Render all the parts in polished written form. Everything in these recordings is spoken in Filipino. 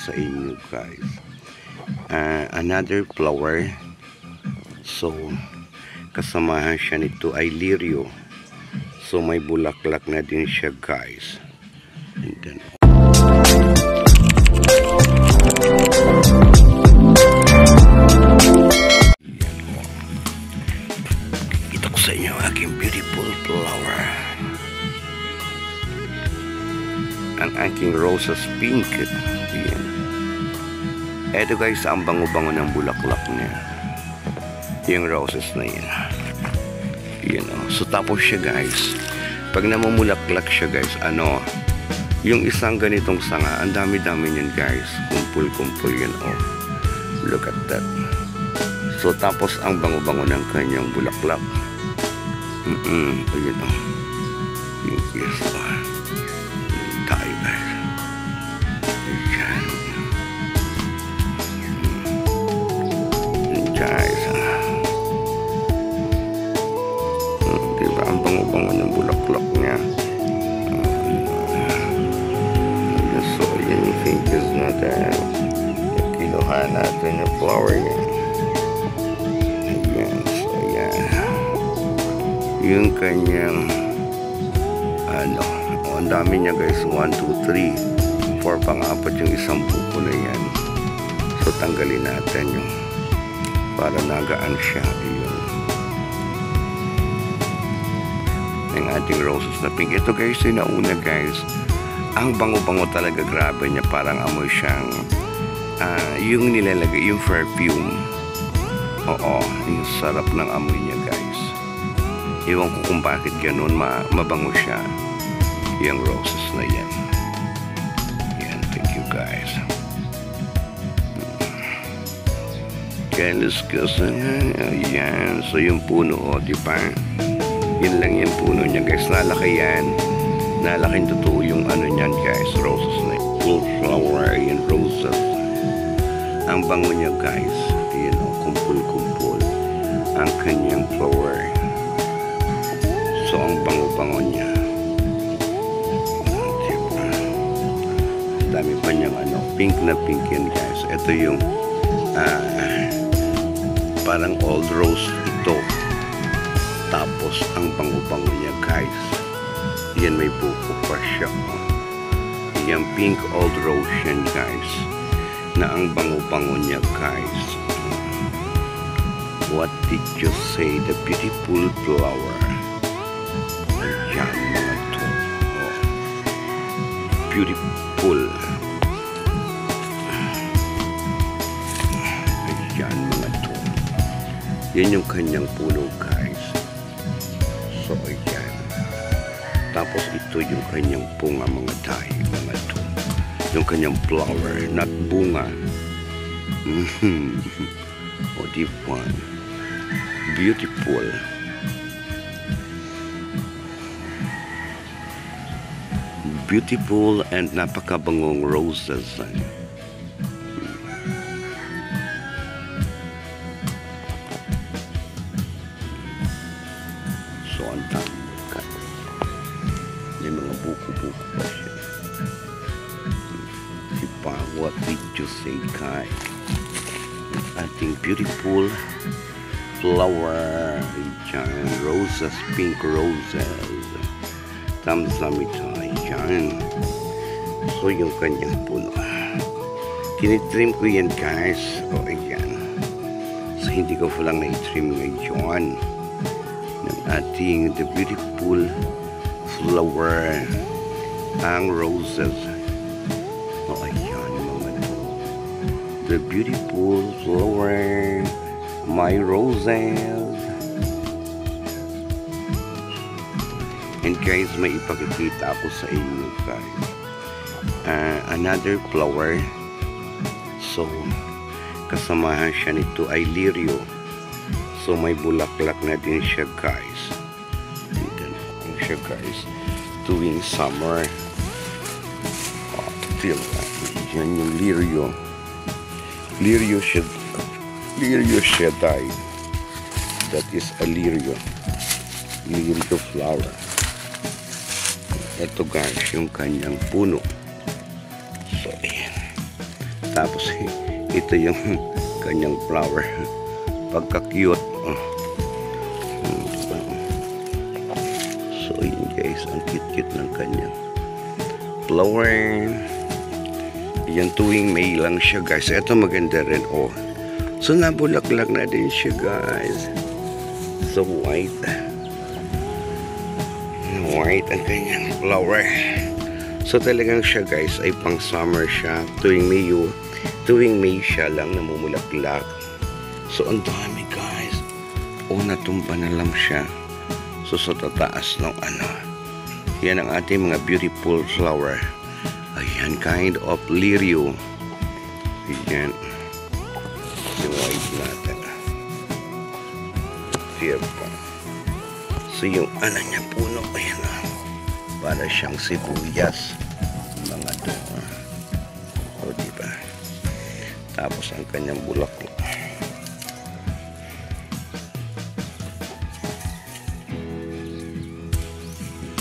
sa inyo guys. Another flower. So kasamahan siya nito ay lirio. So may bulaklak na din siya guys. And then ito ko sa inyo aking beautiful flower. Ang aking roses pink. Ayan. Eto guys, ang bango-bango ng bulaklak niya. Yung roses na yan. Yan o. So tapos siya guys, pag namumulaklak siya guys, yung isang ganitong sanga, ang dami-dami niyan guys. Kumpul-kumpul yan o. Look at that. So tapos ang bango-bango ng kanyang bulaklak. Ayan o. Yung kiss o. Tayo guys. Ayan. Guys. Diba ang bango-bango ng bulaklak niya. So yan yung fingers natin. Kinuha natin yung flower niya. Ayan. So ayan. Yung kanyang ang dami niya guys. 1, 2, 3 4 pang-apat yung isang buko na yan. So tanggalin natin yung para nagaan siya. Yun. Yung ating roses na pink. Ito guys yung nauna guys. Ang bango-bango talaga, grabe niya. Parang amoy siyang yung nilalagay, yung perfume. Oo, yung sarap ng amoy niya guys. Ewan ko kung bakit ganun mabango siya. Yung roses na yan. Yan, thank you guys. Okay, let's go. Ayan, so yung puno, diba? Yun lang yung puno niya guys. Nalaki yan. Nalaking totoo yung niyan guys. Roses na yun. Full flower and roses. Ang bango niya guys. Ayan o, kumpul-kumpul. Ang kanyang flower. So ang bango-bango niya. Diba? Dami pa niyang pink na pink yan guys. Ito yung parang old rose ito. Tapos ang bango-bango niya guys. Yan may buko pa siya. Yan pink old rose yan guys. Na ang bango-bango niya guys. What did you say? The beautiful flower. Ayan mga to. Beautiful. Ayan mga to. Yan yung kanyang puno guys. So ayan. Tapos ito yung kanyang bunga mga tayo, mga to. Yung kanyang flower, not bunga. O diba? Beautiful. Beautiful and napakabangong roses. So ang dami. May mga buko-buko pa siya. Diba? What did you say, Kai? Ating beautiful flower. Ayan. Roses, pink roses. Tamsami tayo. Ayan. So, yung kanyang puno. Tinitrim ko yan, guys. O, ayan. So, hindi ko lang na-trim ngayon. Ng ating the beautiful flower, ang roses. O ayan mga to. The beautiful flower, my roses. And guys, may ipakikita ako sa inyo guys. Another flower. So kasamahan siya nito ay lirio. So may bulaklak na din siya guys. Siya guys tuwing summer. Feel yan yung lirio shedai. That is a lirio flower. Ito guys yung kanyang puno. So ayan. Tapos ito yung kanyang flower. Pagka-cute. So yun guys, ang cute-cute ng kanyang flower. Yan, tuwing May lang siya guys. Ito maganda rin. Oh. So nabulaklak na din siya guys. So white. White ang kanyang flower. So talagang siya guys ay pang summer siya. Tuwing May siya lang namumulaklak. So ang dami guys. O natumba na lang siya. So sa tataas ng ano. Yan ang ating mga beautiful flower. Ayan, kind of lirio. Ayan. Yung white natin. Here pa. So yung ano niya puno. Ayan na. Para siyang sibuyas. Mga doon. O diba? Tapos ang kanyang bulaklak.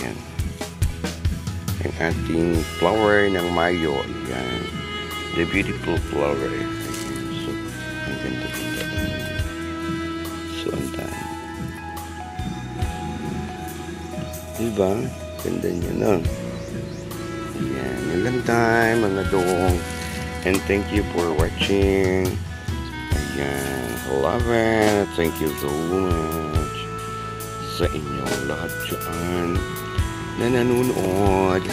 Ayan. Ang ating flower ng Mayo. Ayan. The beautiful flower. So, ang ganda-ganda. So, ang dami. Diba? Ganda niya, no? Ayan. Yun lang tayo, mga dong. And thank you for watching. Ayan. Love it. Thank you so much sa inyong lahat dyan na nanonood.